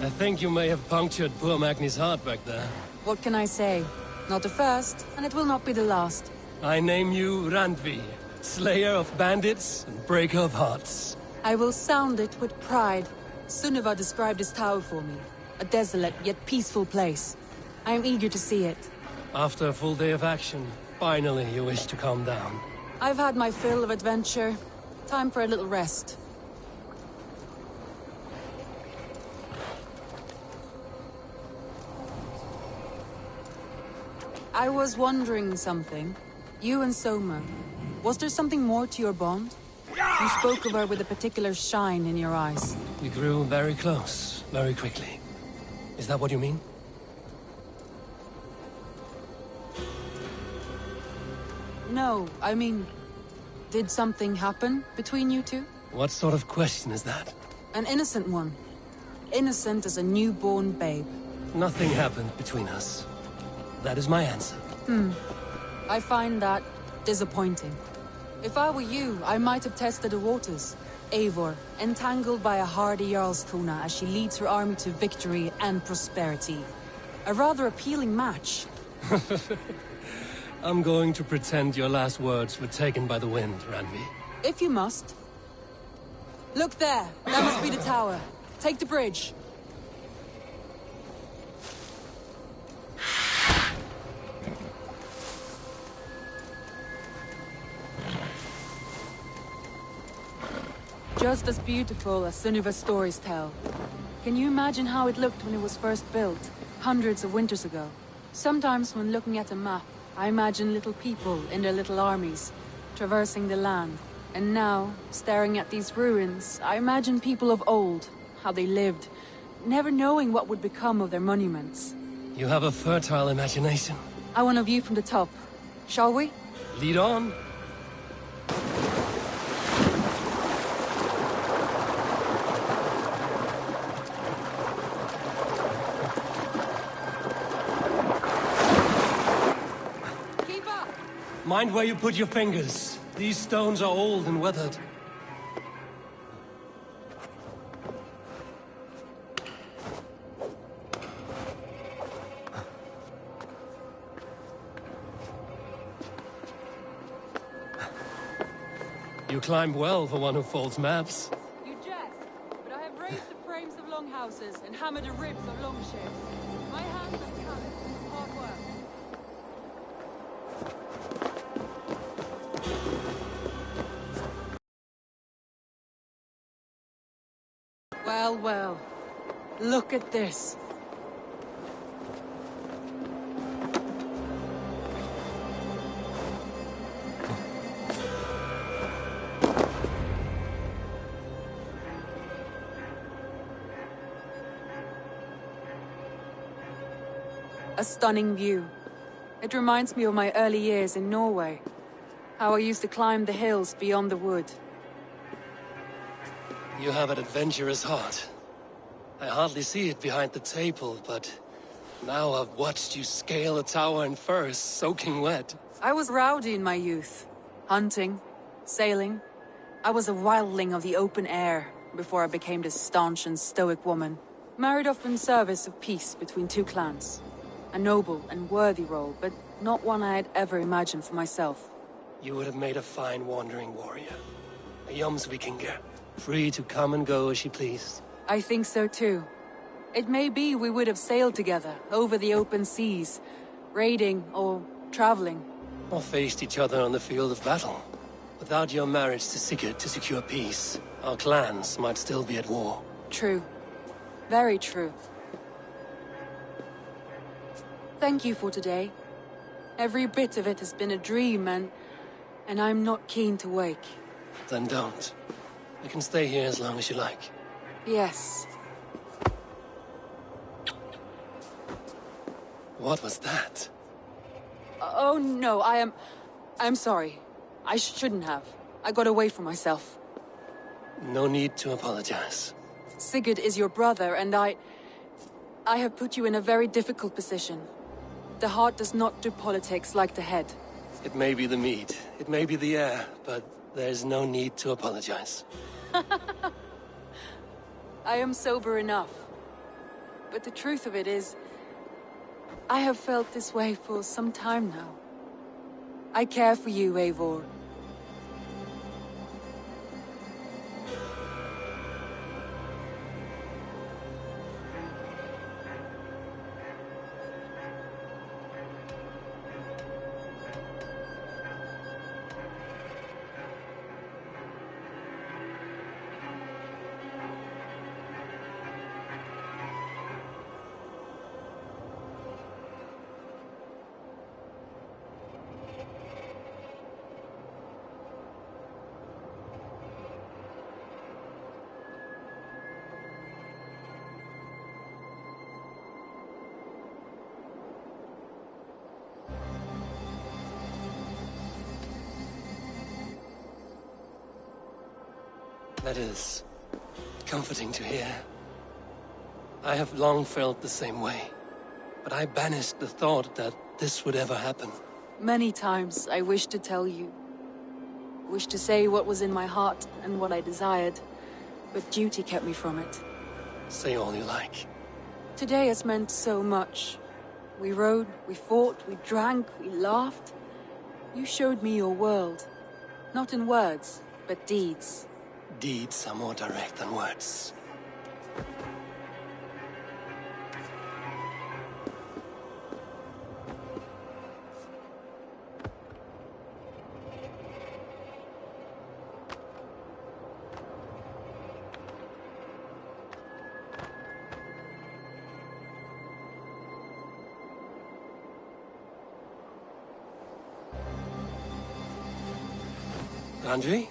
I think you may have punctured poor Magni's heart back there. What can I say? Not the first, and it will not be the last. I name you Randvi, slayer of bandits and breaker of hearts. I will sound it with pride. Sunniva described this tower for me. A desolate yet peaceful place. I am eager to see it. After a full day of action, finally you wish to calm down. I've had my fill of adventure. Time for a little rest. I was wondering something. You and Soma, was there something more to your bond? You spoke of her with a particular shine in your eyes. We grew very close, very quickly. Is that what you mean? No, I mean... Did something happen between you two? What sort of question is that? An innocent one. Innocent as a newborn babe. Nothing happened between us. That is my answer. I find that disappointing. If I were you, I might have tested the waters. Eivor, entangled by a hardy Jarlskona as she leads her army to victory and prosperity. A rather appealing match. I'm going to pretend your last words were taken by the wind, Randvi. If you must. Look there! That must be the tower. Take the bridge. Just as beautiful as Sunniva's stories tell. Can you imagine how it looked when it was first built, hundreds of winters ago? Sometimes when looking at a map, I imagine little people in their little armies, traversing the land. And now, staring at these ruins, I imagine people of old, how they lived, never knowing what would become of their monuments. You have a fertile imagination. I want a view from the top. Shall we? Lead on. Mind where you put your fingers. These stones are old and weathered. You climbed well for one who folds maps. You jest, but I have raised the frames of longhouses and hammered the ribs of longships. My hands are calloused, hard work. Well, well. Look at this. A stunning view. It reminds me of my early years in Norway. How I used to climb the hills beyond the wood. You have an adventurous heart. I hardly see it behind the table, but now I've watched you scale a tower in furs, soaking wet. I was rowdy in my youth. Hunting, sailing. I was a wildling of the open air before I became this staunch and stoic woman. Married off in service of peace between two clans. A noble and worthy role, but not one I had ever imagined for myself. You would have made a fine wandering warrior. A Jomsvikinger. Free to come and go as she pleased. I think so too. It may be we would have sailed together, over the open seas, raiding or traveling. Or faced each other on the field of battle. Without your marriage to Sigurd to secure peace, our clans might still be at war. True. Very true. Thank you for today. Every bit of it has been a dream and I'm not keen to wake. Then don't. You can stay here as long as you like. Yes. What was that? Oh no, I'm sorry. I shouldn't have. I got away from myself. No need to apologize. Sigurd is your brother, and I have put you in a very difficult position. The heart does not do politics like the head. It may be the meat, it may be the air, but There's no need to apologize. I am sober enough. But the truth of it is, I have felt this way for some time now. I care for you, Eivor. That is comforting to hear. I have long felt the same way, but I banished the thought that this would ever happen. Many times I wished to tell you. Wished to say what was in my heart and what I desired, but duty kept me from it. Say all you like. Today has meant so much. We rode, we fought, we drank, we laughed. You showed me your world. Not in words, but deeds. Deeds are more direct than words. Andre?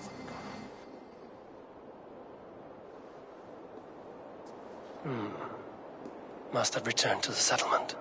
Must have returned to the settlement.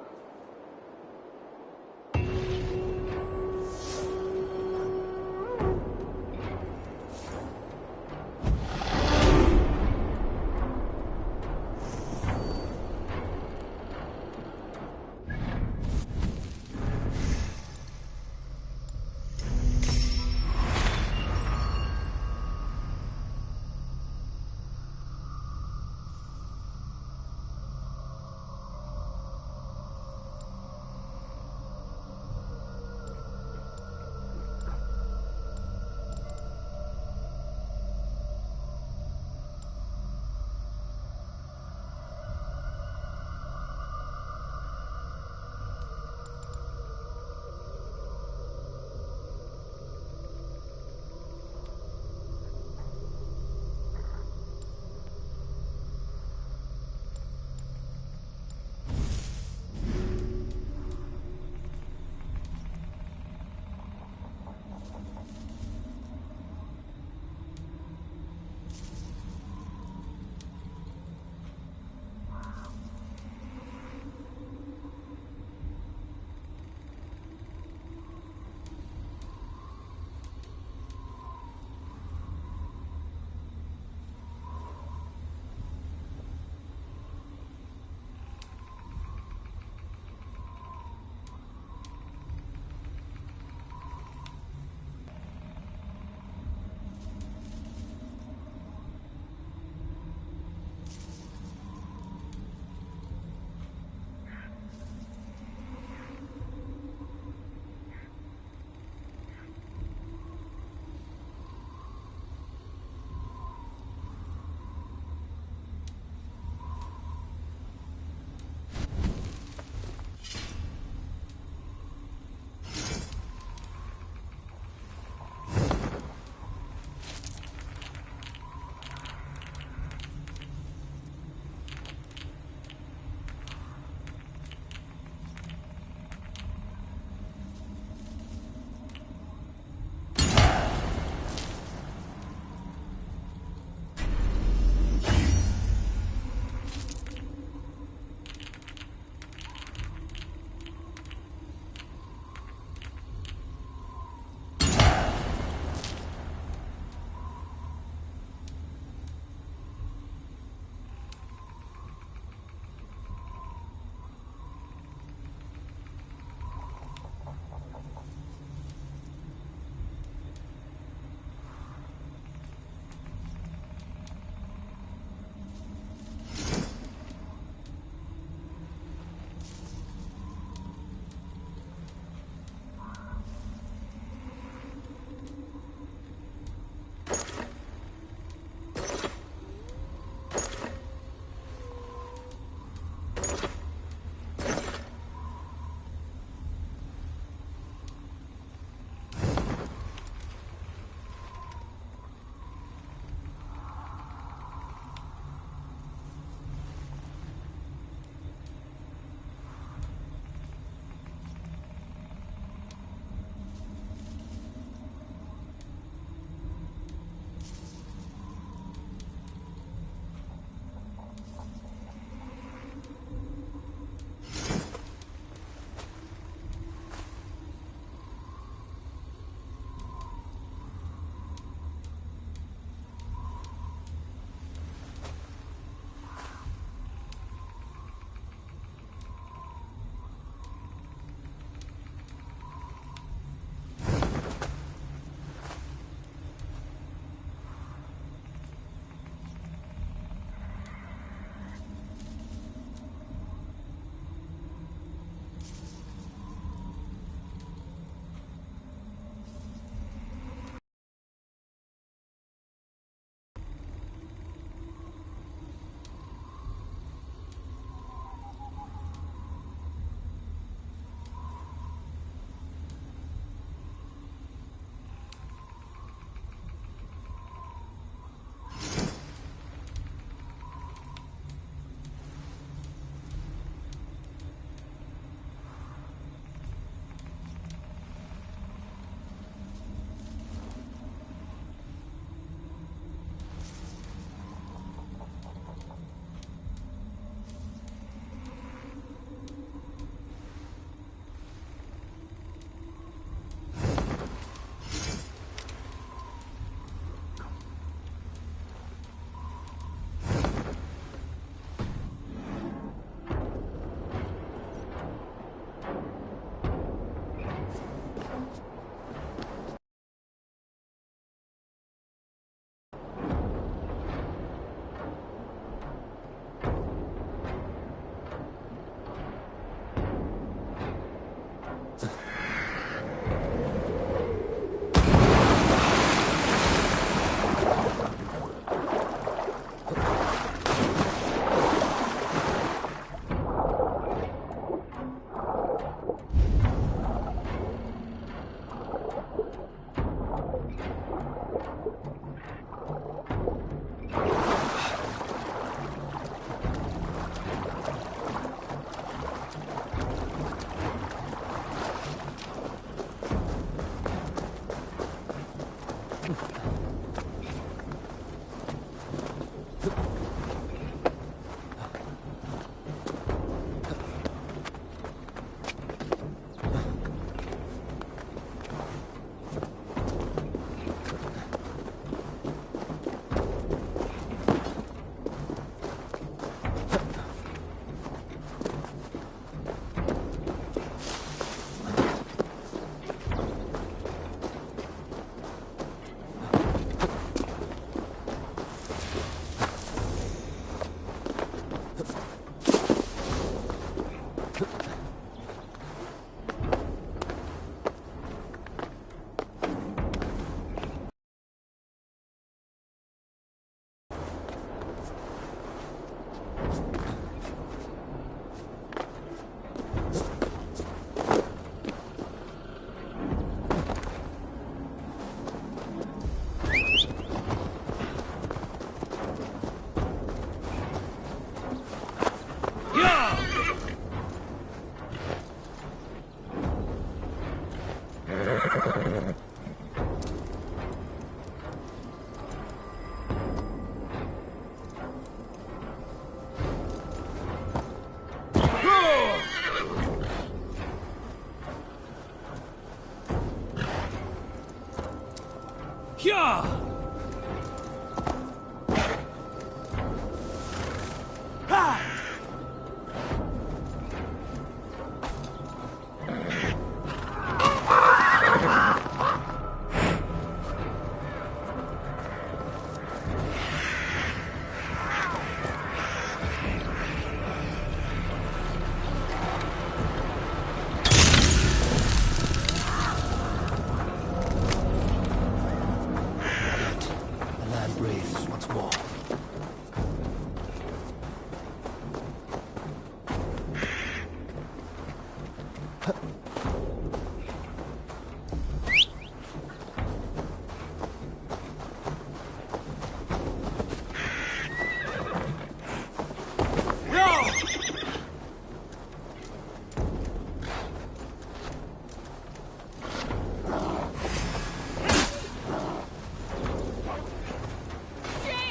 land breathes once more.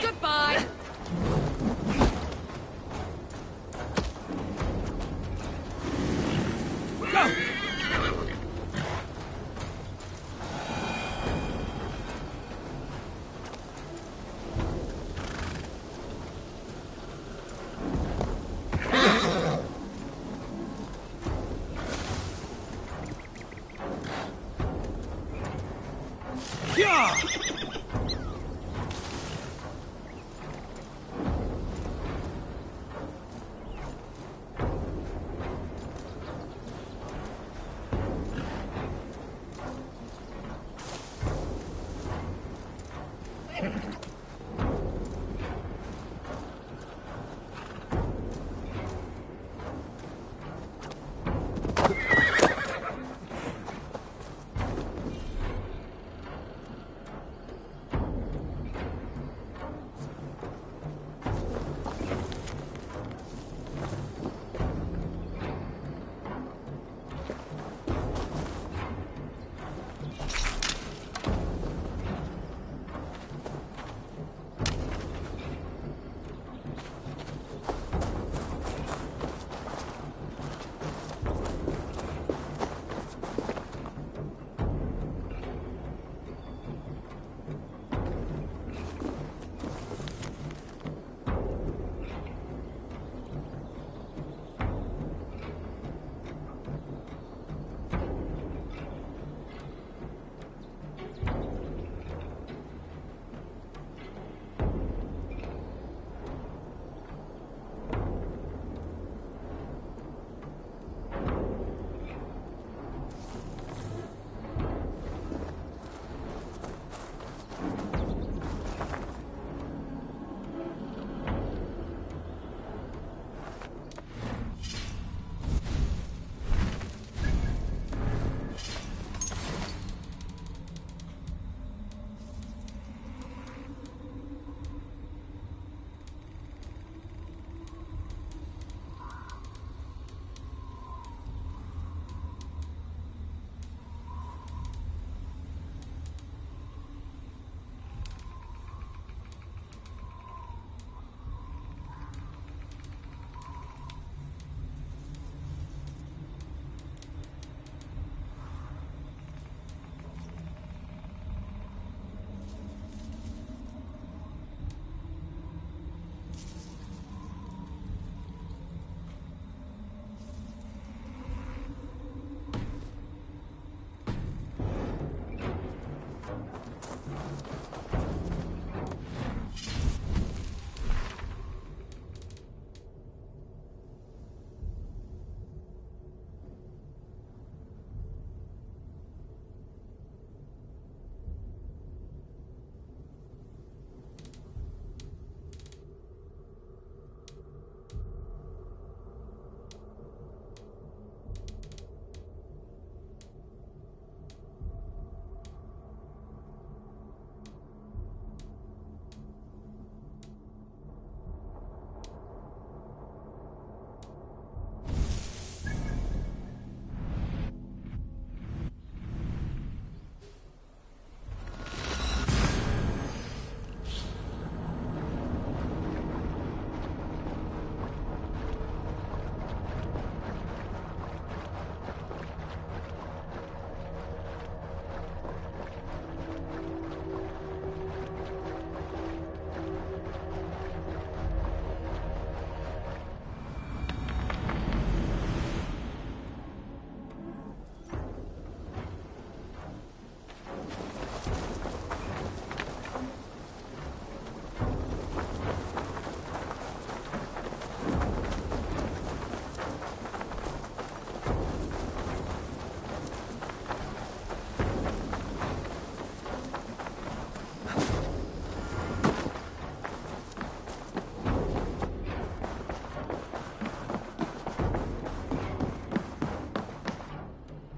Goodbye!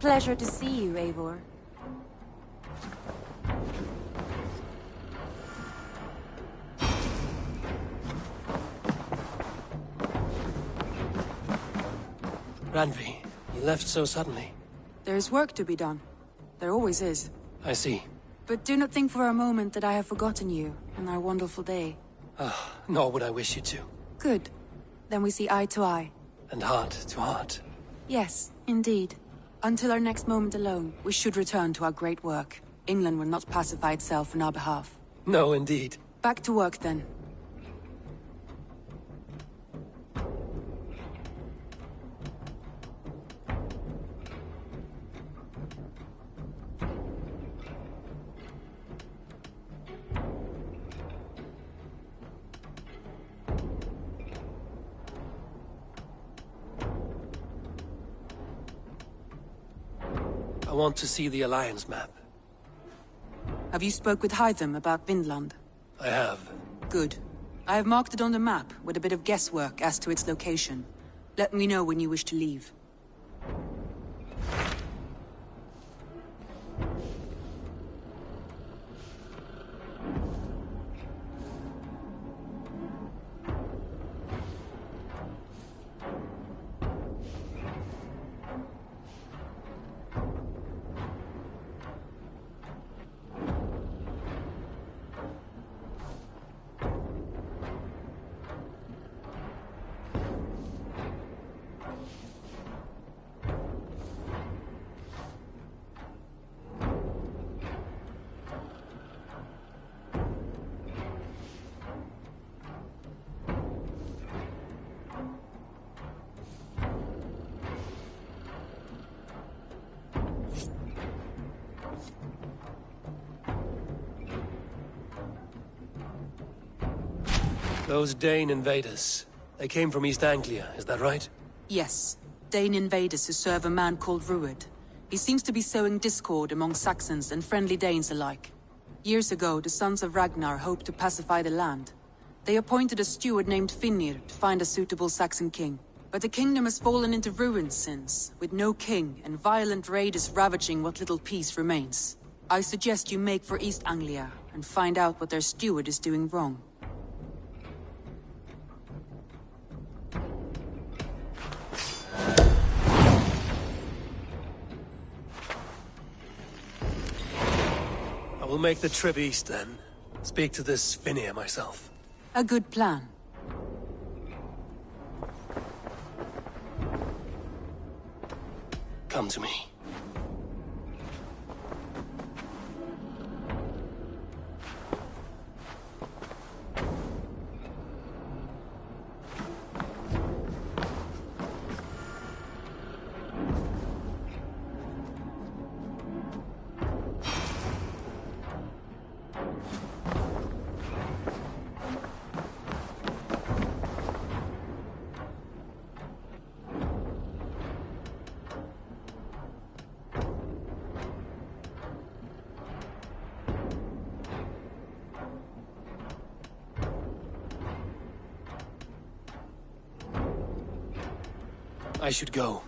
pleasure to see you, Eivor. Randvi, you left so suddenly. There is work to be done. There always is. I see. But do not think for a moment that I have forgotten you and our wonderful day. Nor would I wish you to. Good. Then we see eye to eye. And heart to heart. Yes, indeed. Until our next moment alone, we should return to our great work. England will not pacify itself on our behalf. No, indeed. Back to work, then. I want to see the Alliance map. Have you spoke with Hytham about Vinland? I have. Good. I have marked it on the map, with a bit of guesswork as to its location. Let me know when you wish to leave. Those Dane invaders. They came from East Anglia, is that right? Yes. Dane invaders who serve a man called Rued. He seems to be sowing discord among Saxons and friendly Danes alike. Years ago, the sons of Ragnar hoped to pacify the land. They appointed a steward named Finnir to find a suitable Saxon king. But the kingdom has fallen into ruins since, with no king and violent raiders ravaging what little peace remains. I suggest you make for East Anglia and find out what their steward is doing wrong. I will make the trip east then. Speak to this Finnir myself. A good plan. Come to me. I should go.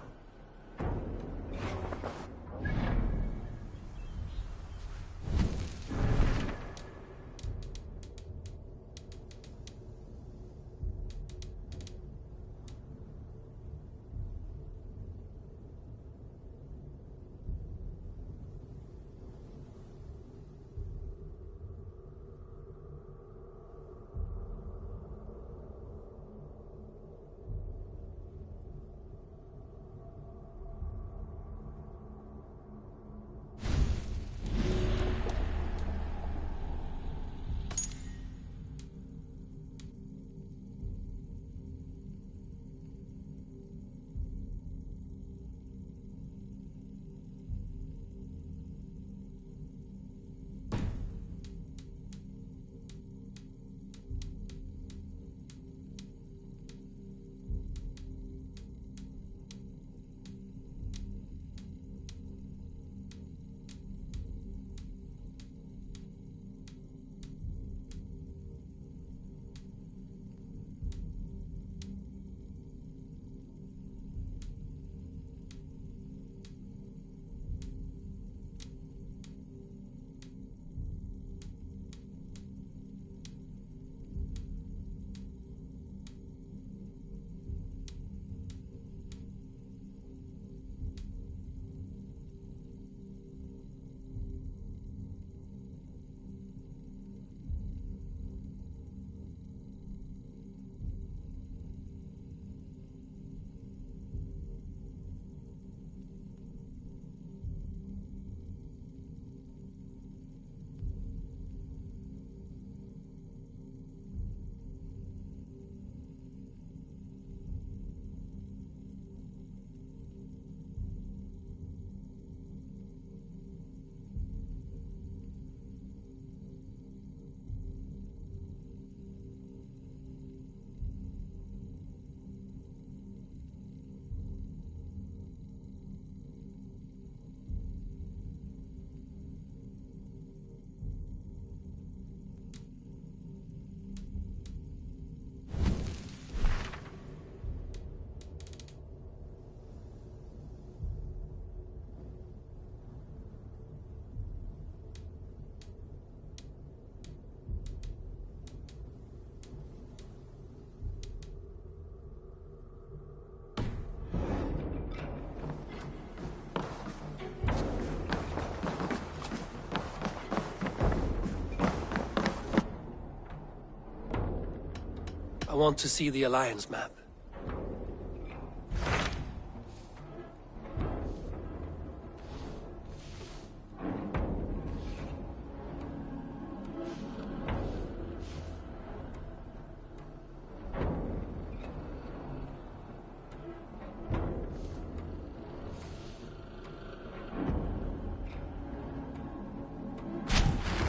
I want to see the Alliance map.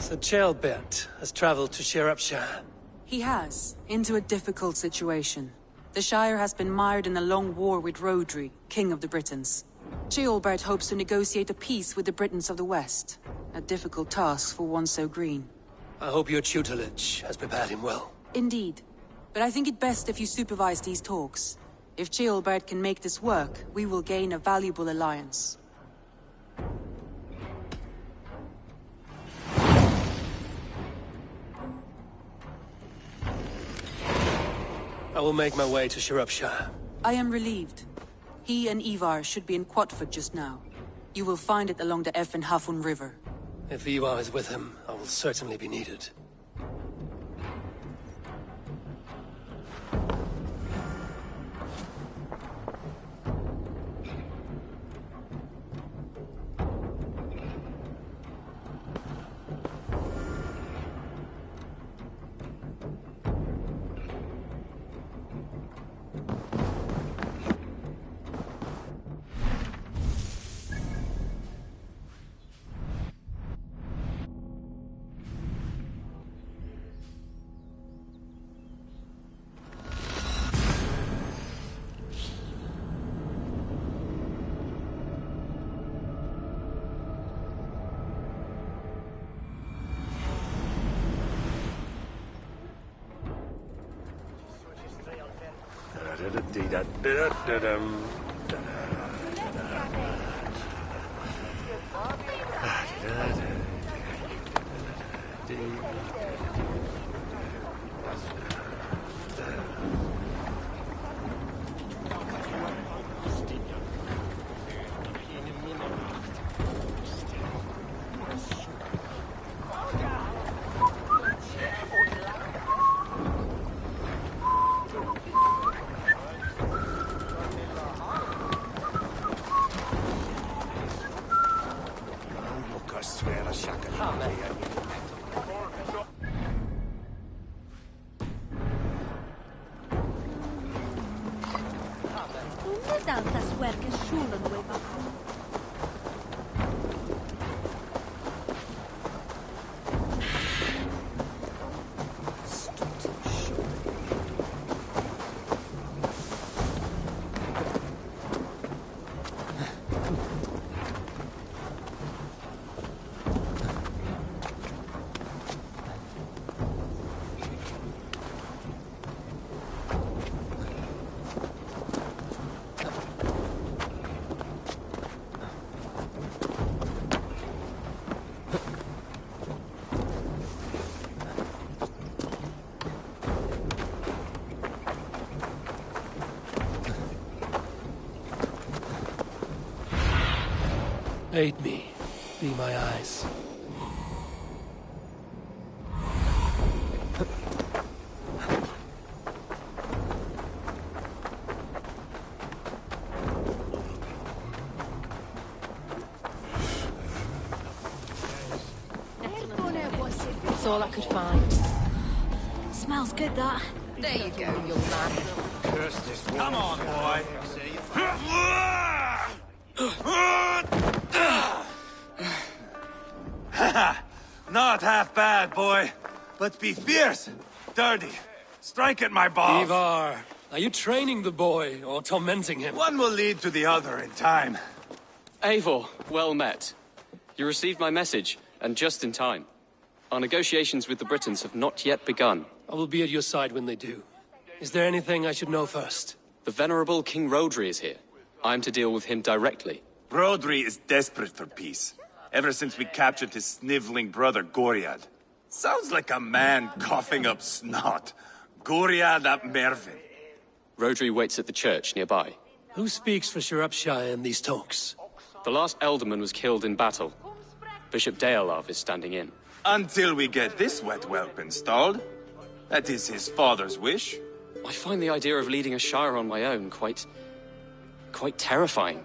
So Ceolbert has traveled to Shropshire. He has, into a difficult situation. The Shire has been mired in a long war with Rhodri, King of the Britons. Ceolbert hopes to negotiate a peace with the Britons of the West. A difficult task for one so green. I hope your tutelage has prepared him well. Indeed. But I think it best if you supervise these talks. If Ceolbert can make this work, we will gain a valuable alliance. I will make my way to Shropshire. I am relieved. He and Ivar should be in Quatford just now. You will find it along the Effen Hafun River. If Ivar is with him, I will certainly be needed. Aid me. Be my eyes. That's all I could find. Smells good, that. There you go, young man. Curse this woman. Come on, boy. Not half bad, boy. But be fierce, dirty. Strike at my balls. Ivar, are you training the boy or tormenting him? One will lead to the other in time. Eivor, well met. You received my message, and just in time. Our negotiations with the Britons have not yet begun. I will be at your side when they do. Is there anything I should know first? The venerable King Rhodri is here. I am to deal with him directly. Rhodri is desperate for peace. Ever since we captured his sniveling brother, Goriad. Sounds like a man coughing up snot. Goriad ap Mervyn. Rhodri waits at the church nearby. Who speaks for Shropshire in these talks? The last alderman was killed in battle. Bishop Deolav is standing in. Until we get this wet whelp installed. That is his father's wish. I find the idea of leading a shire on my own quite terrifying.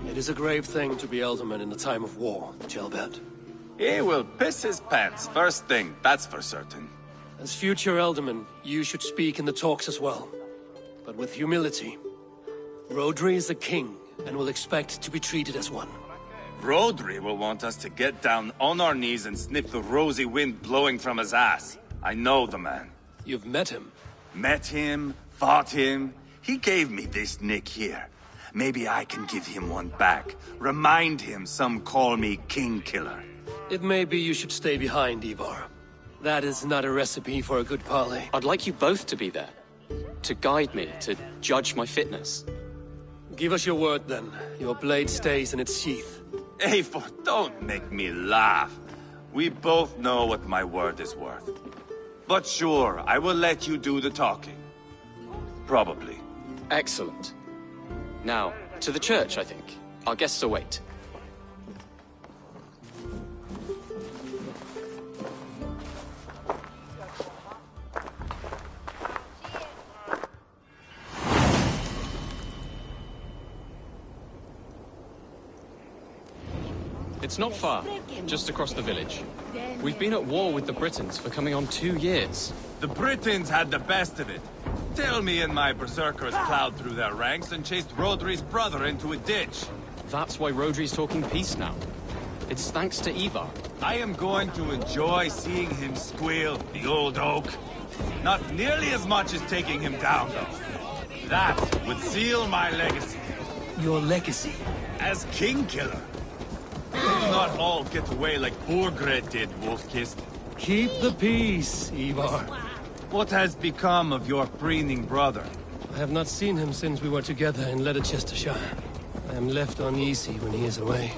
It is a grave thing to be Elderman in a time of war, Gelbert. He will piss his pants first thing, that's for certain. As future Elderman, you should speak in the talks as well. But with humility. Rodri is a king, and will expect to be treated as one. Rodri will want us to get down on our knees and sniff the rosy wind blowing from his ass. I know the man. You've met him. Met him, fought him. He gave me this nick here. Maybe I can give him one back. Remind him some call me King Killer. It may be you should stay behind, Ivar. That is not a recipe for a good parley. I'd like you both to be there. To guide me, to judge my fitness. Give us your word, then. Your blade stays in its sheath. Eivor, don't make me laugh. We both know what my word is worth. But sure, I will let you do the talking. Probably. Excellent. Now, to the church, I think. Our guests await. It's not far, just across the village. We've been at war with the Britons for coming on 2 years. The Britons had the best of it. Tell me and my berserkers plowed through their ranks and chased Rodri's brother into a ditch. That's why Rodri's talking peace now. It's thanks to Ivar. I am going to enjoy seeing him squeal, the old oak. Not nearly as much as taking him down, though. That would seal my legacy. Your legacy? As King Killer. We will not all get away like Borgred did, Wolfkist. Keep the peace, Ivar. What has become of your preening brother? I have not seen him since we were together in Leicestershire. I am left uneasy when he is away.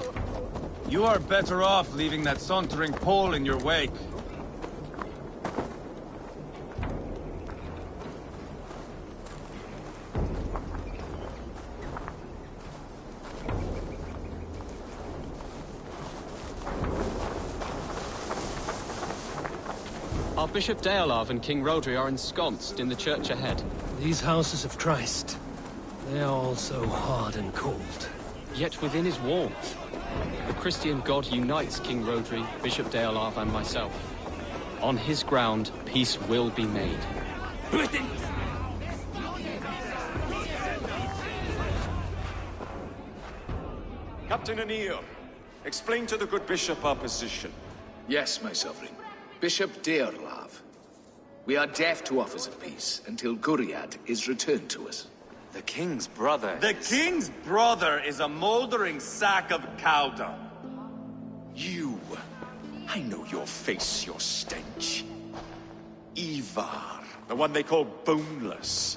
You are better off leaving that sauntering Pole in your wake. Our Bishop Deolav and King Rodri are ensconced in the church ahead. These houses of Christ, they are all so hard and cold. Yet within his warmth, the Christian God unites King Rodri, Bishop Deolav, and myself. On his ground, peace will be made. Captain Anil, explain to the good bishop our position. Yes, my sovereign. Bishop Deorlav. We are deaf to offers of peace until Guriad is returned to us. The king's brother The king's brother is a moldering sack of cow dung. You. I know your face, your stench. Ivar, the one they call boneless.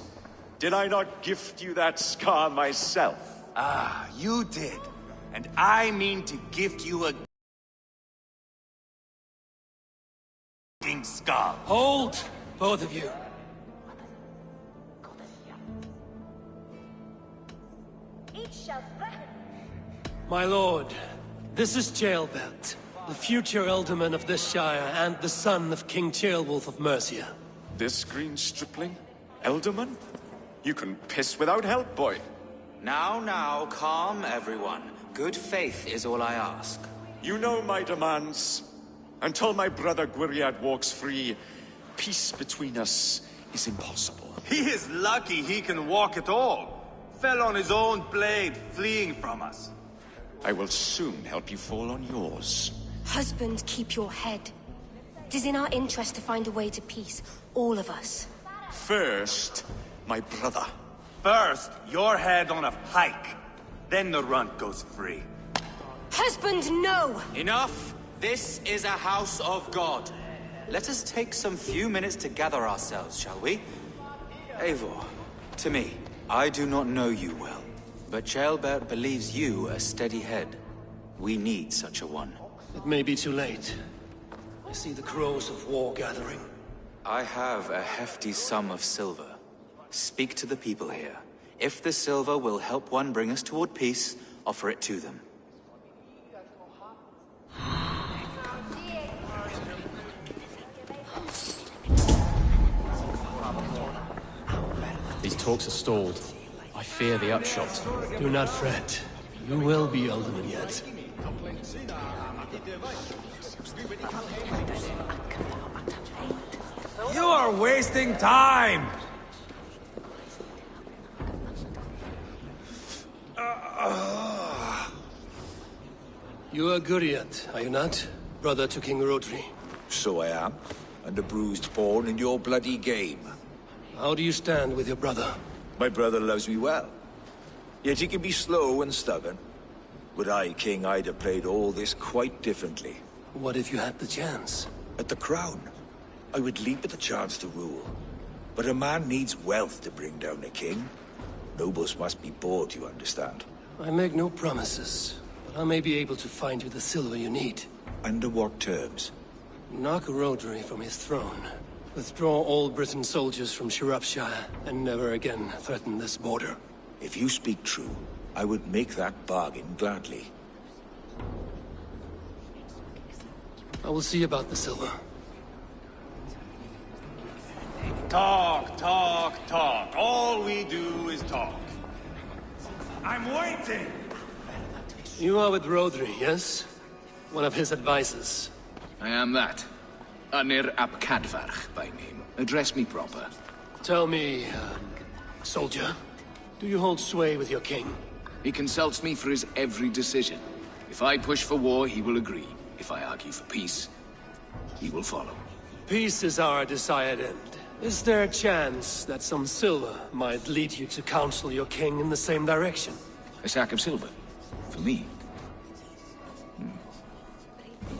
Did I not gift you that scar myself? Ah, you did. And I mean to gift you a king skull. Hold, both of you. My lord, this is Jailbelt, the future Elderman of this shire and the son of King Ceolwulf of Mercia. This green stripling? Elderman? You can piss without help, boy. Now, calm everyone. Good faith is all I ask. You know my demands. Until my brother Gwiriad walks free, peace between us is impossible. He is lucky he can walk at all. Fell on his own blade, fleeing from us. I will soon help you fall on yours. Husband, keep your head. It is in our interest to find a way to peace, all of us. First, my brother. First, your head on a pike. Then the runt goes free. Husband, no! Enough! This is a house of God. Let us take some few minutes to gather ourselves, shall we? Eivor, to me, I do not know you well, but Ceolbert believes you a steady head. We need such a one. It may be too late. I see the crows of war gathering. I have a hefty sum of silver. Speak to the people here. If the silver will help one bring us toward peace, offer it to them. These talks are stalled. I fear the upshot. Do not fret. You will be Alderman yet. You are wasting time! You are Guriat, are you not? Brother to King Rodri. So I am, and a bruised pawn in your bloody game. How do you stand with your brother? My brother loves me well. Yet he can be slow and stubborn. Were I king, I'd have played all this quite differently. What if you had the chance? At the crown, I would leap at the chance to rule. But a man needs wealth to bring down a king. Nobles must be bought, you understand. I make no promises, but I may be able to find you the silver you need. Under what terms? Knock Rodri from his throne. Withdraw all Britain soldiers from Shropshire, and never again threaten this border. If you speak true, I would make that bargain gladly. I will see about the silver. Talk, talk, talk. All we do is talk. I'm waiting! You are with Rodri, yes? One of his advisors. I am that. Anir ap Cadfarch by name. Address me proper. Tell me, soldier, do you hold sway with your king? He consults me for his every decision. If I push for war, he will agree. If I argue for peace, he will follow. Peace is our desired end. Is there a chance that some silver might lead you to counsel your king in the same direction? A sack of silver? For me?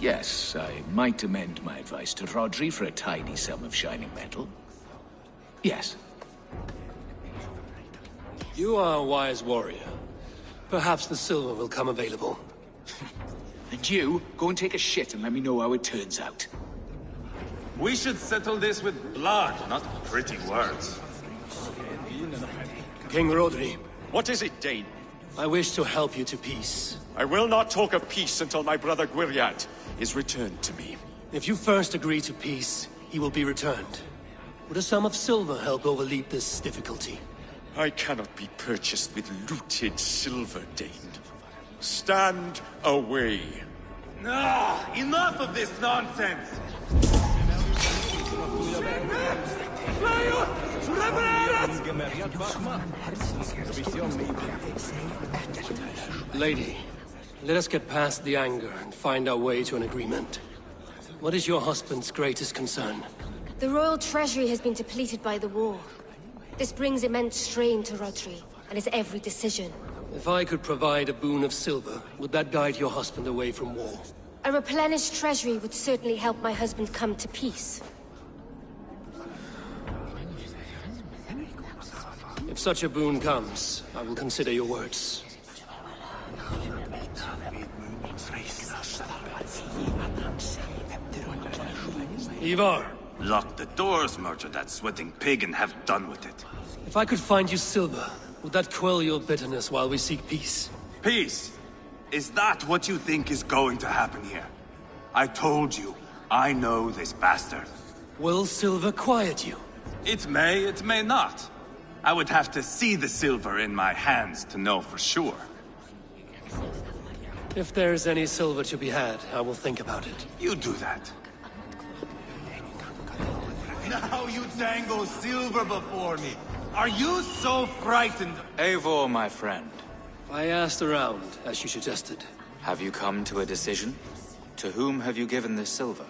Yes, I might amend my advice to Rodri for a tidy sum of shining metal. Yes. You are a wise warrior. Perhaps the silver will come available. And you, go and take a shit and let me know how it turns out. We should settle this with blood, not pretty words. King Rodri, What is it, Dane? I wish to help you to peace. I will not talk of peace until my brother Gwiriad is returned to me. If you first agree to peace, he will be returned. Would a sum of silver help overleap this difficulty? I cannot be purchased with looted silver, Dane. Stand away. Ah, enough of this nonsense! Lady, let us get past the anger and find our way to an agreement. What is your husband's greatest concern? The royal treasury has been depleted by the war. This brings immense strain to Rodri, and his every decision. If I could provide a boon of silver, would that guide your husband away from war? A replenished treasury would certainly help my husband come to peace. If such a boon comes, I will consider your words. Ivar! Lock the doors, murder that sweating pig, and have done with it. If I could find you silver, would that quell your bitterness while we seek peace? Peace? Is that what you think is going to happen here? I told you, I know this bastard. Will silver quiet you? It may not. I would have to see the silver in my hands to know for sure. If there's any silver to be had, I will think about it. You do that. Now you dangle silver before me. Are you so frightened? Eivor, my friend. I asked around, as you suggested. Have you come to a decision? To whom have you given this silver?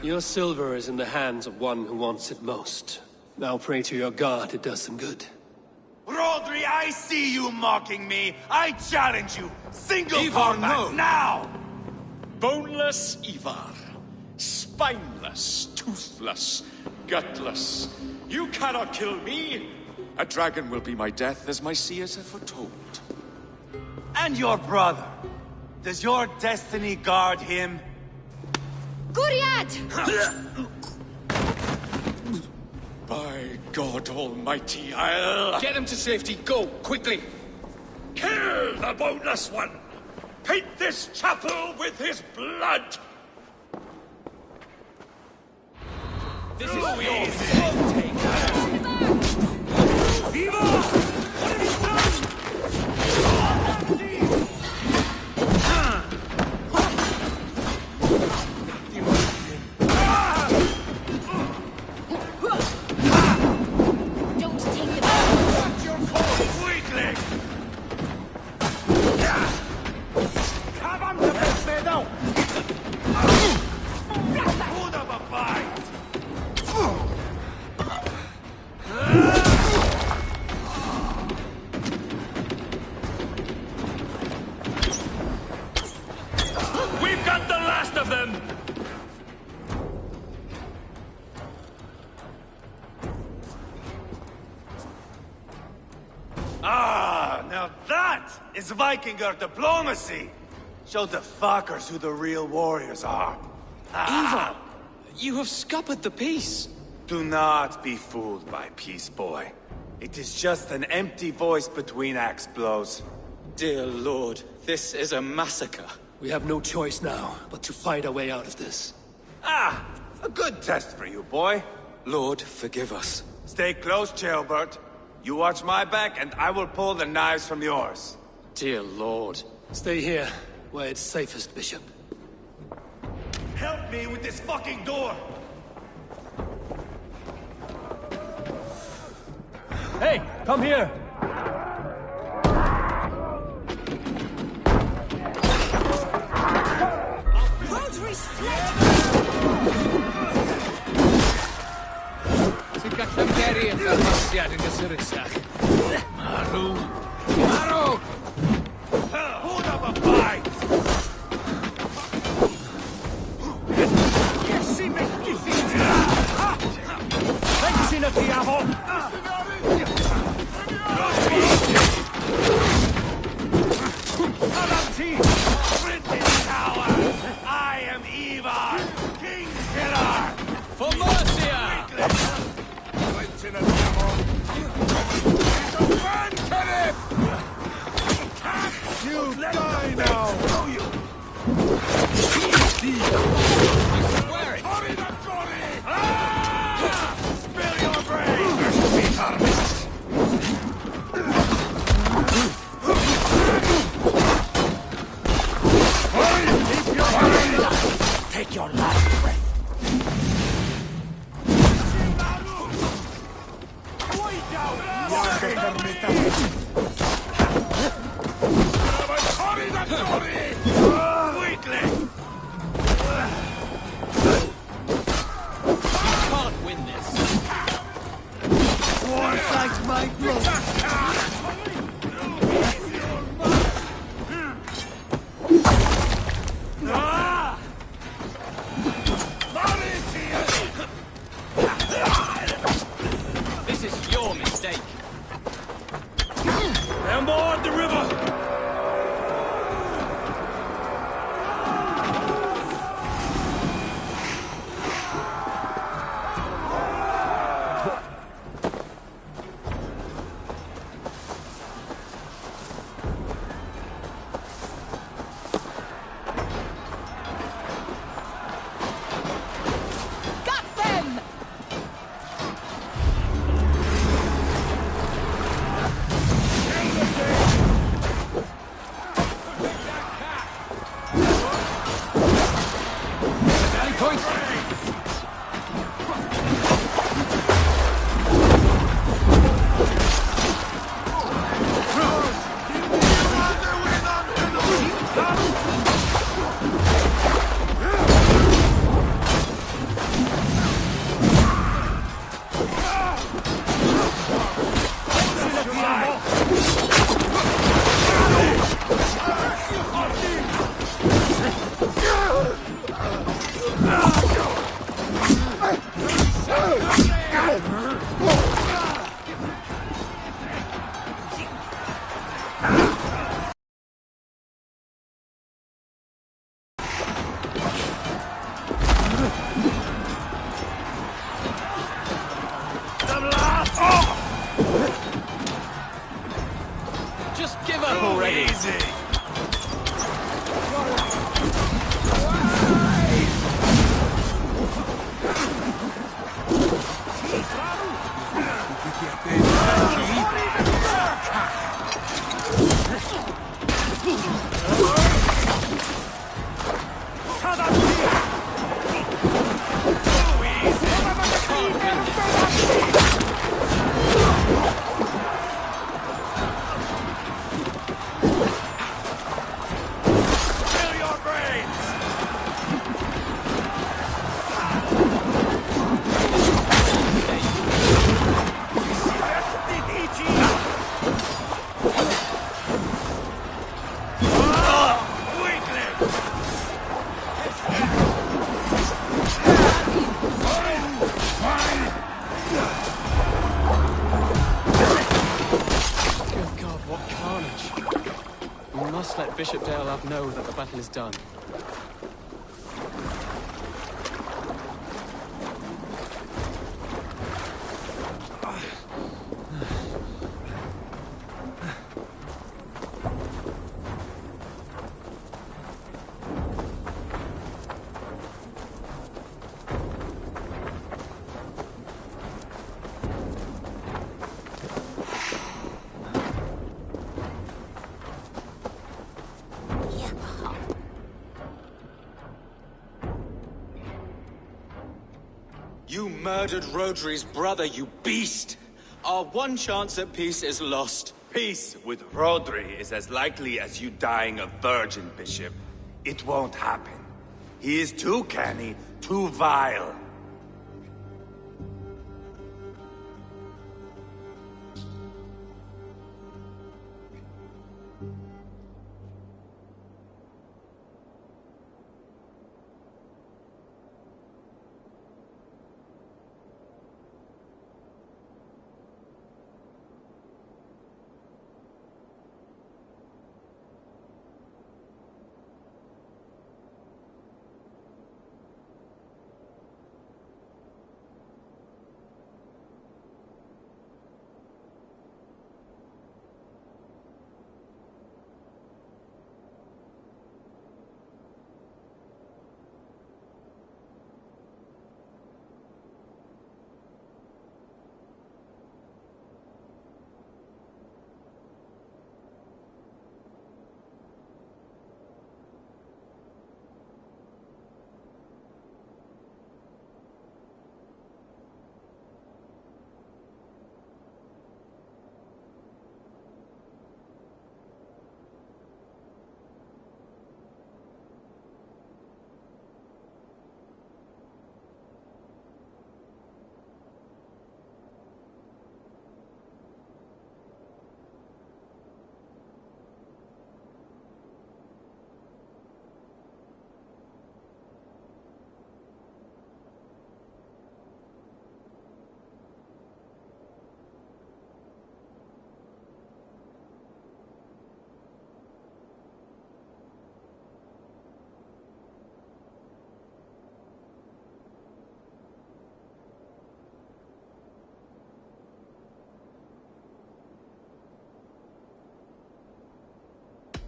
Your silver is in the hands of one who wants it most. Now pray to your god it does some good. Rodri, I see you mocking me! I challenge you! Single Ivar, combat, no. now! Boneless Ivar. Spineless, toothless, gutless. You cannot kill me! A dragon will be my death, as my seers have foretold. And your brother. Does your destiny guard him? Guriad! By God Almighty, I'll... Get him to safety. Go, quickly. Kill the boneless one! Paint this chapel with his blood! This is yours. Don't take the ball. Weakling! Hold up a fight! We've got the last of them! Ah, now that is Vikinger diplomacy! Show the fuckers who the real warriors are. Ivar! You have scuppered the peace! Do not be fooled by peace, boy. It is just an empty voice between axe blows. Dear Lord, this is a massacre. We have no choice now, but to find our way out of this. Ah, a good test for you, boy. Lord, forgive us. Stay close, Jailbert. You watch my back, and I will pull the knives from yours. Dear Lord. Stay here, where it's safest, Bishop. Help me with this fucking door! Hey, come here! Sy'n gallu geri yn ymwasiad yn gysurysach. Marw! Marw! Hold up a fight! Pensin y diafol! British Tower! I am Ivar, King Killer! For Mercia! You die now! Swear it! Spill your brains! Take your last breath. Weakling! up already! Easy! Let Bishop Deolav know that the battle is done. You murdered Rodri's brother, you beast! Our one chance at peace is lost. Peace with Rodri is as likely as you dying a virgin, Bishop. It won't happen. He is too canny, too vile.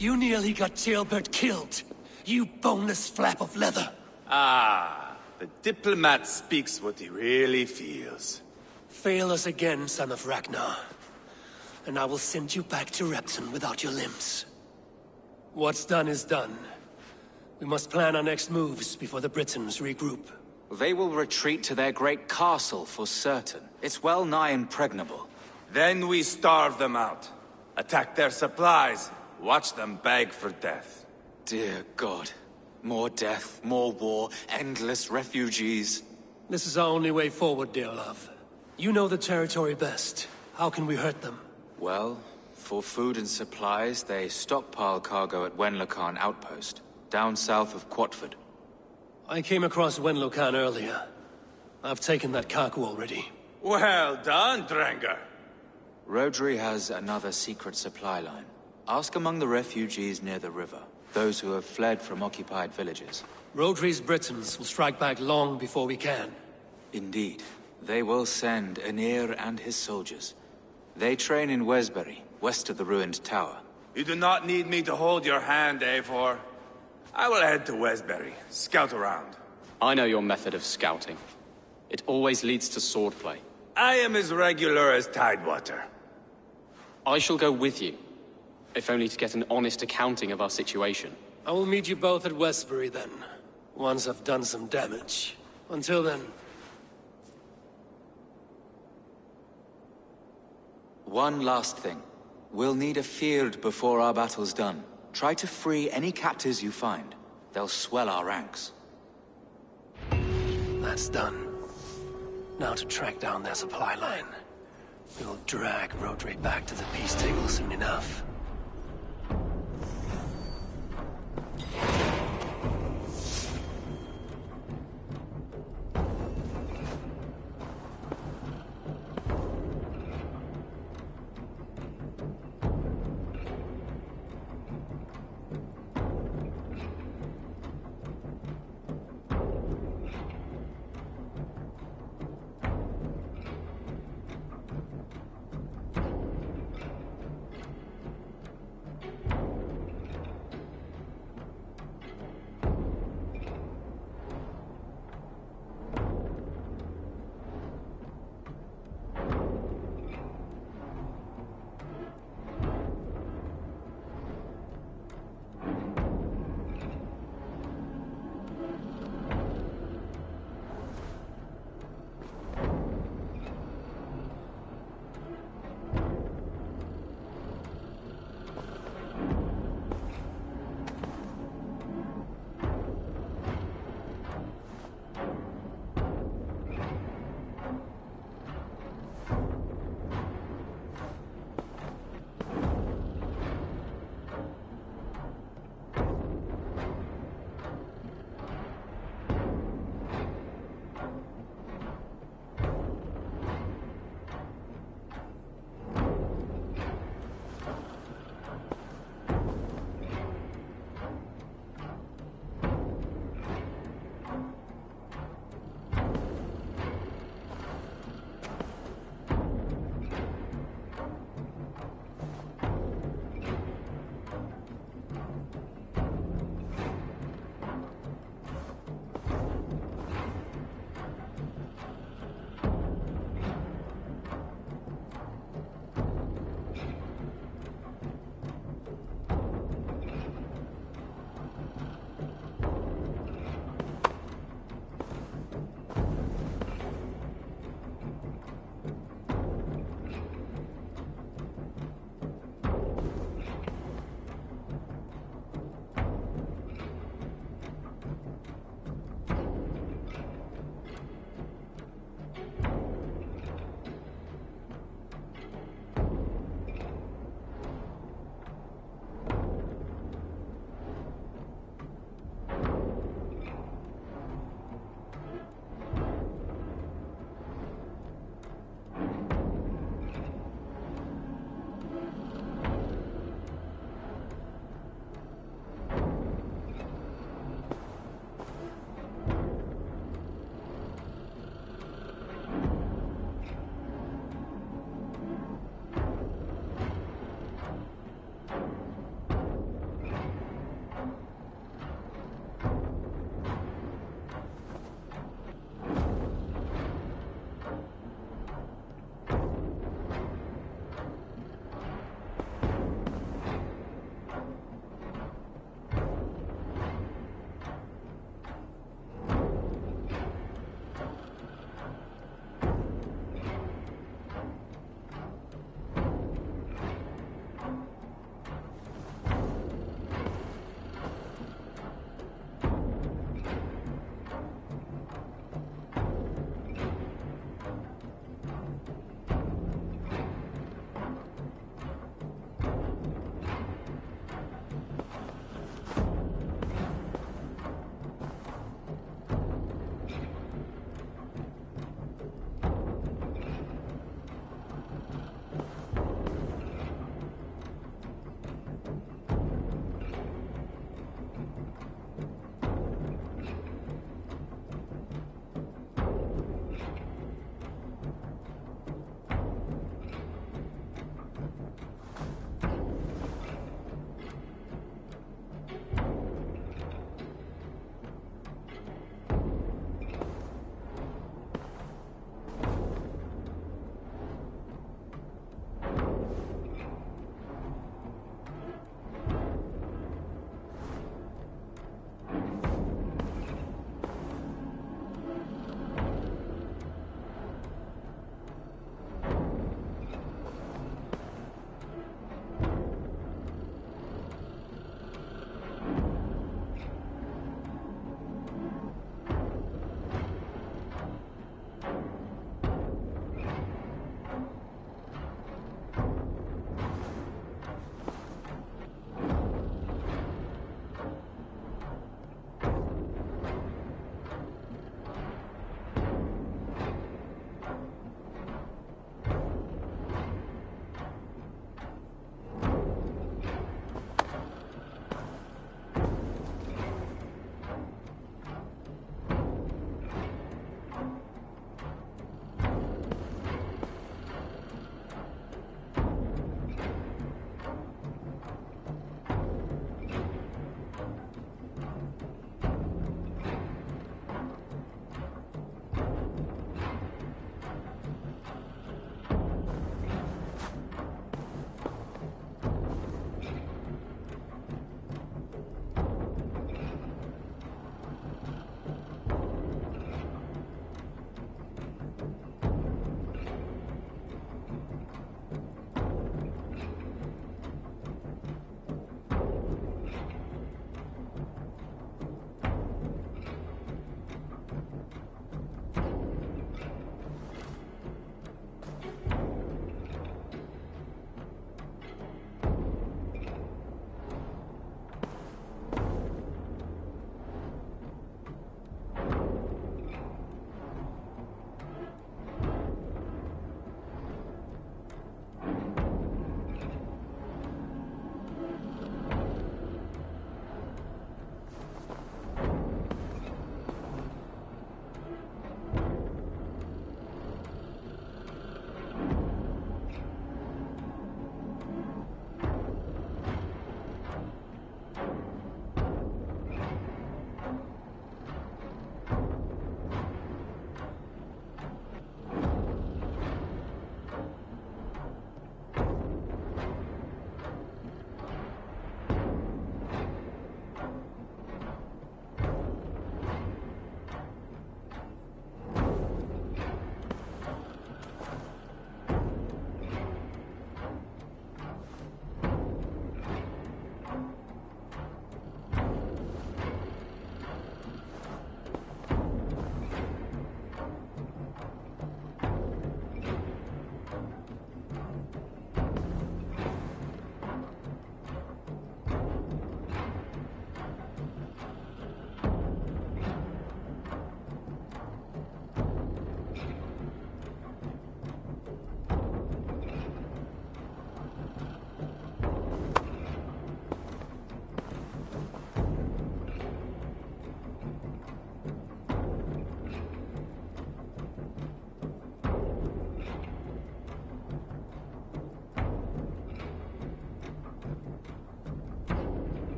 You nearly got Jailbird killed. You boneless flap of leather. Ah, the diplomat speaks what he really feels. Fail us again, son of Ragnar. And I will send you back to Repton without your limbs. What's done is done. We must plan our next moves before the Britons regroup. They will retreat to their great castle for certain. It's well nigh impregnable. Then we starve them out. Attack their supplies. Watch them beg for death. Dear God. More death, more war, endless refugees. This is our only way forward, dear love. You know the territory best. How can we hurt them? Well, for food and supplies, they stockpile cargo at Wenlocan Outpost, down south of Quatford. I came across Wenlocan earlier. I've taken that cargo already. Well done, Drengar. Rodri has another secret supply line. Ask among the refugees near the river, those who have fled from occupied villages. Rodri's Britons will strike back long before we can. Indeed. They will send Aenir and his soldiers. They train in Wesbury, west of the ruined tower. You do not need me to hold your hand, Eivor. I will head to Westbury, scout around. I know your method of scouting. It always leads to swordplay. I am as regular as Tidewater. I shall go with you, if only to get an honest accounting of our situation. I will meet you both at Westbury then, once I've done some damage. Until then... One last thing. We'll need a field before our battle's done. Try to free any captives you find. They'll swell our ranks. That's done. Now to track down their supply line. We'll drag Rodri back to the peace table soon enough.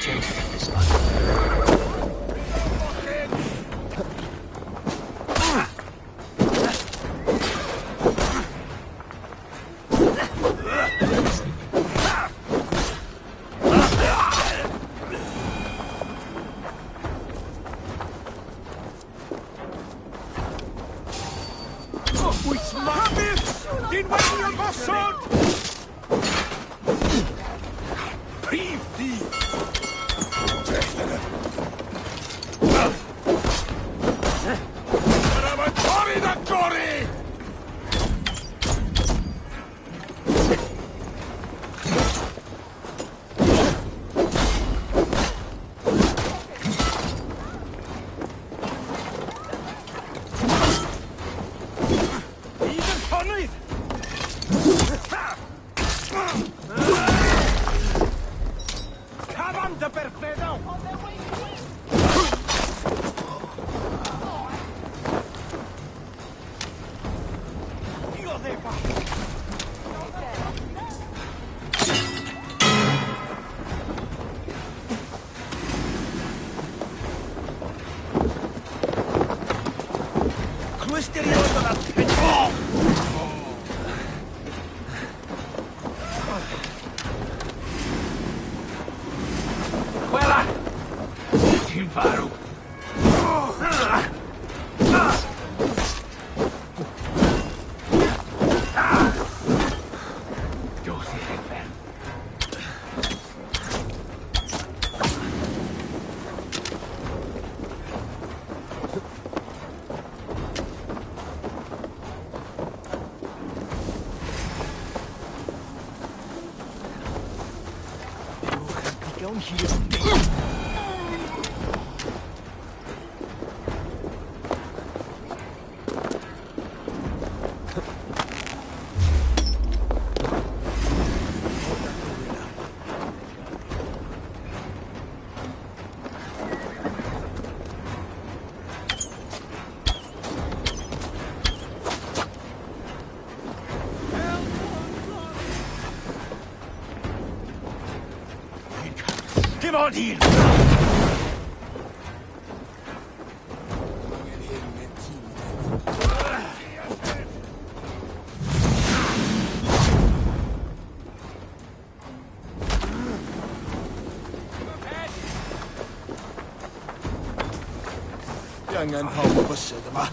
gentle this time. Come on in! Jangan kau bersedama.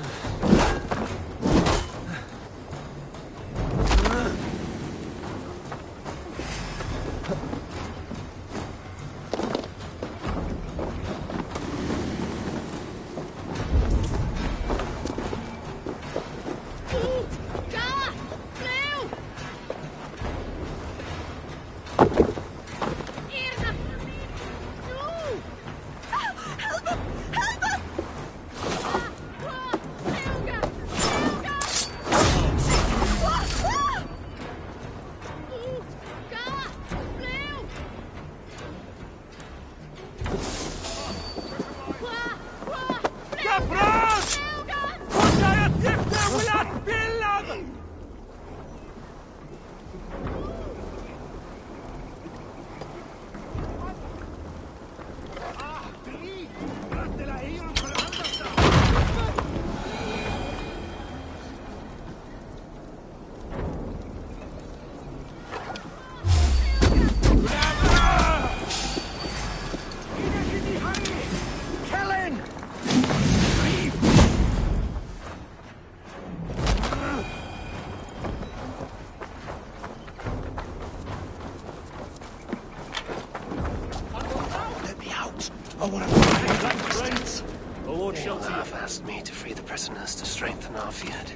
Asked me to free the prisoners to strengthen our field.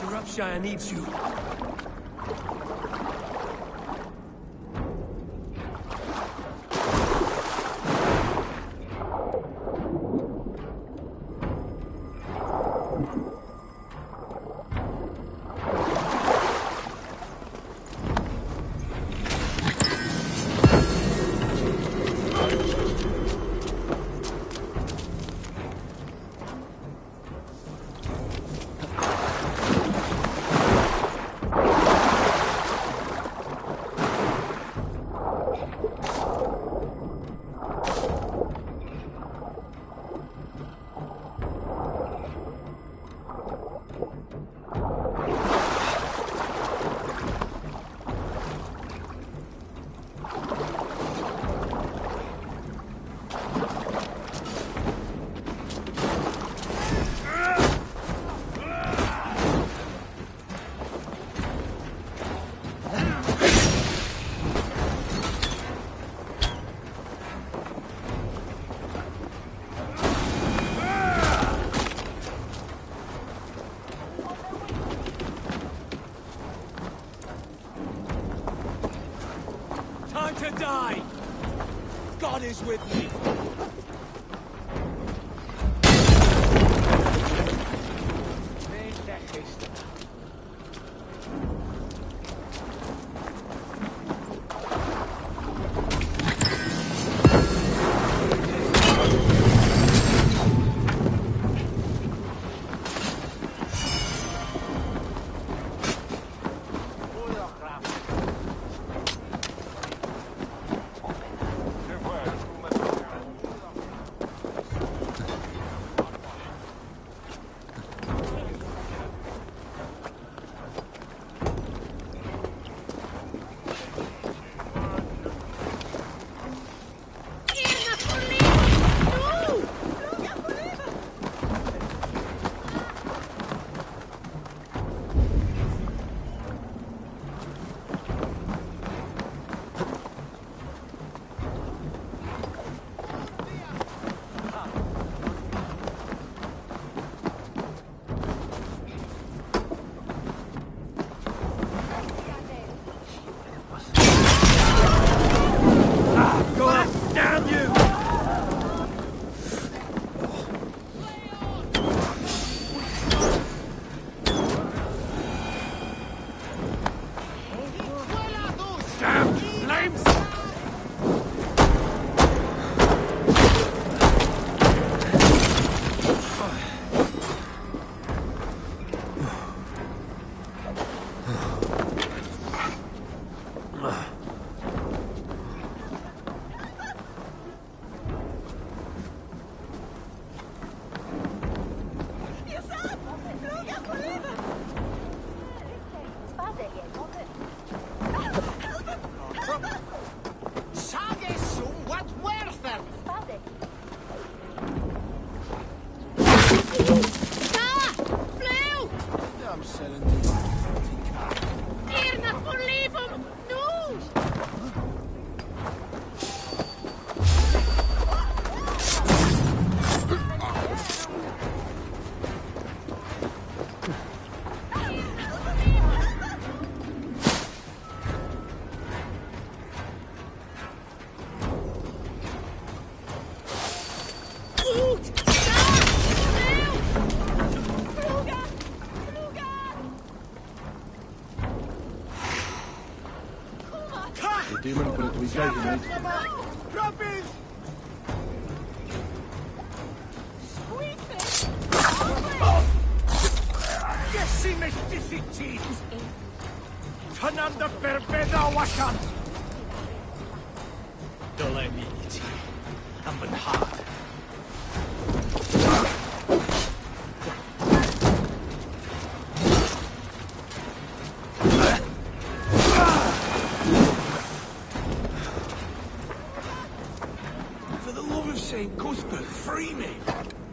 Shropshire needs you. die! God is with me!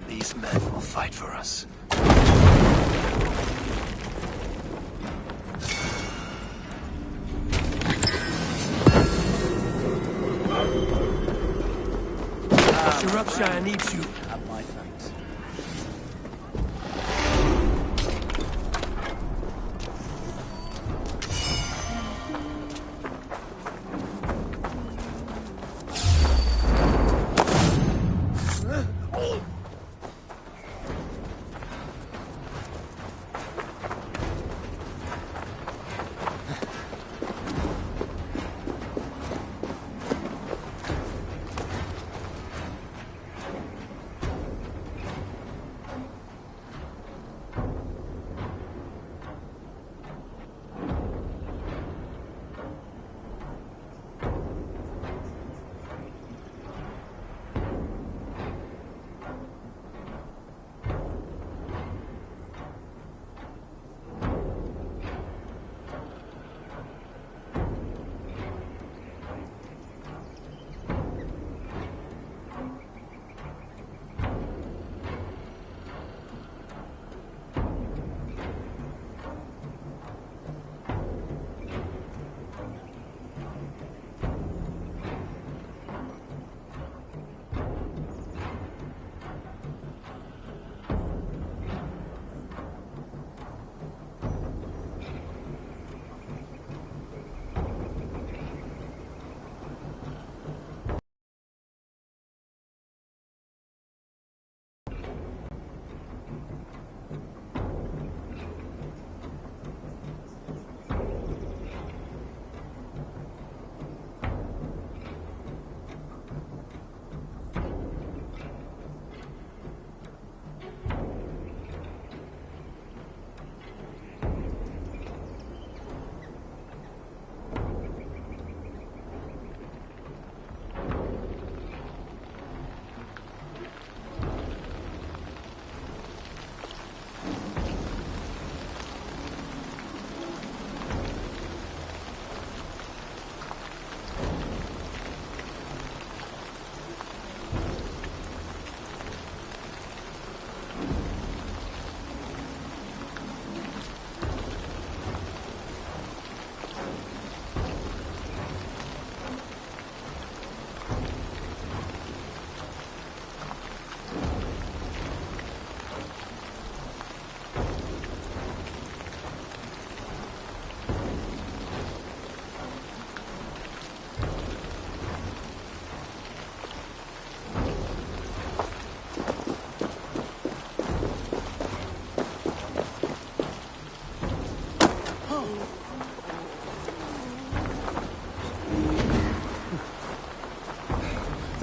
These men will fight for us. Shropshire needs you. Have my thanks.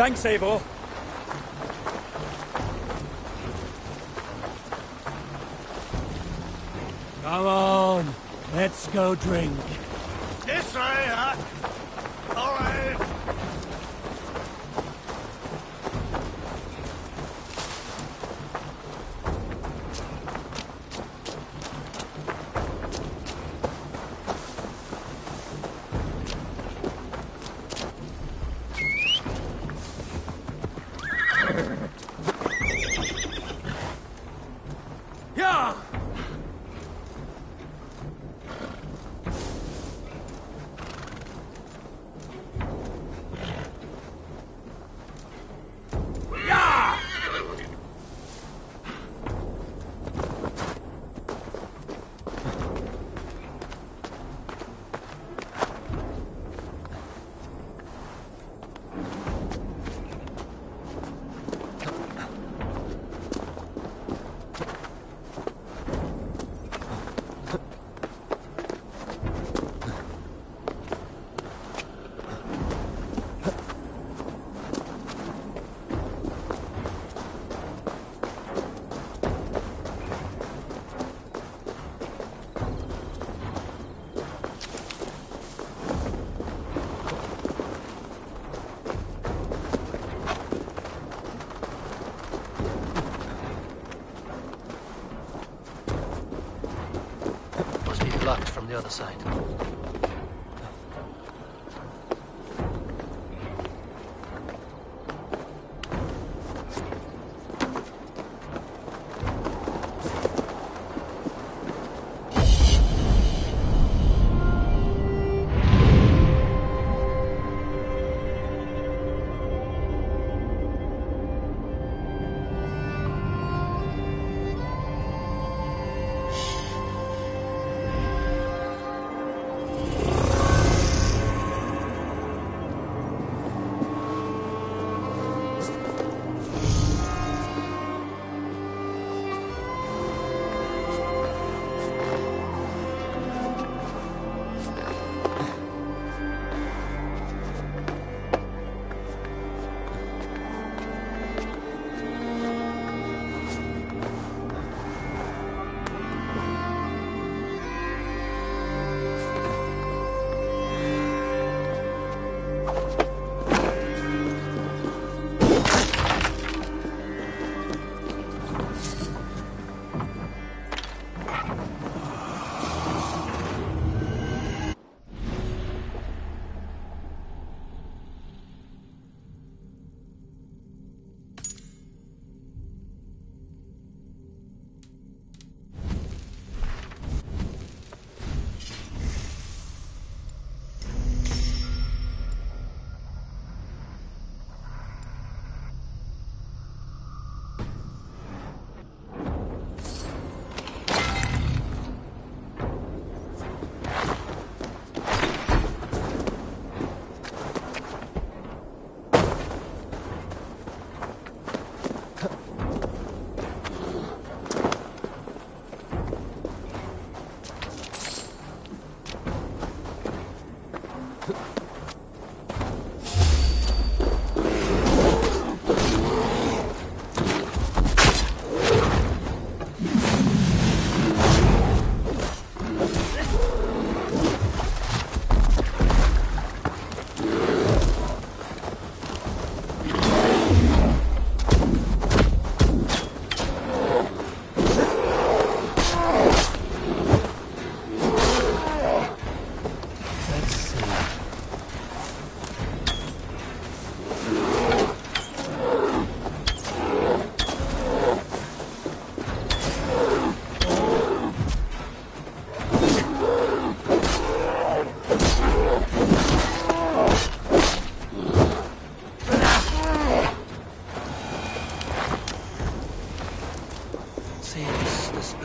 Thanks, Eivor. Come on, let's go drink. This way, huh? All right. Yeah! Blocked from the other side.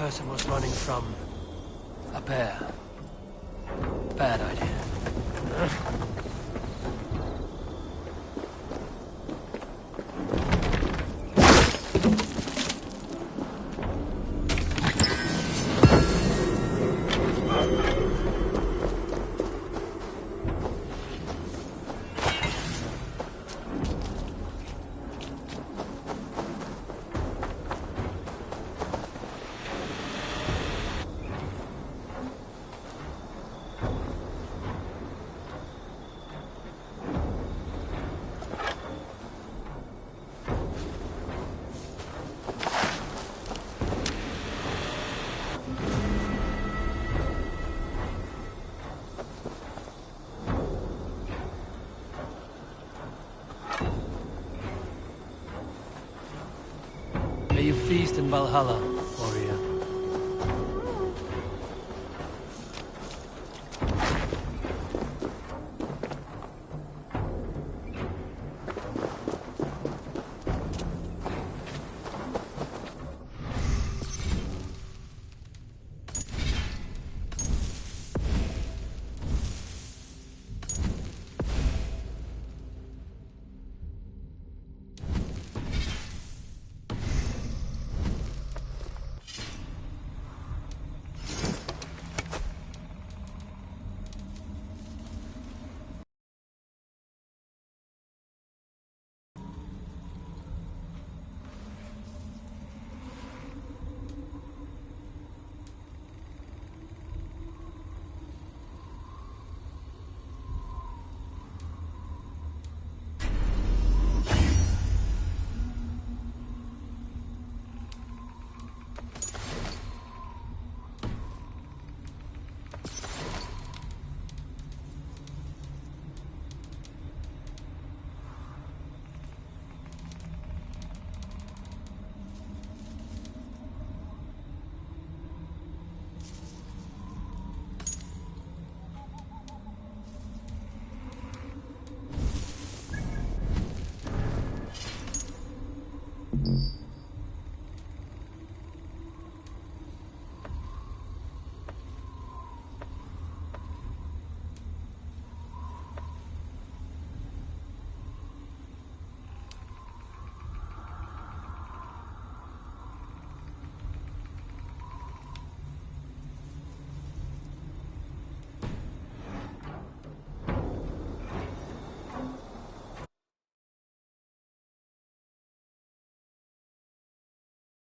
person was running from a bear. Bad idea. you feast in Valhalla, warrior.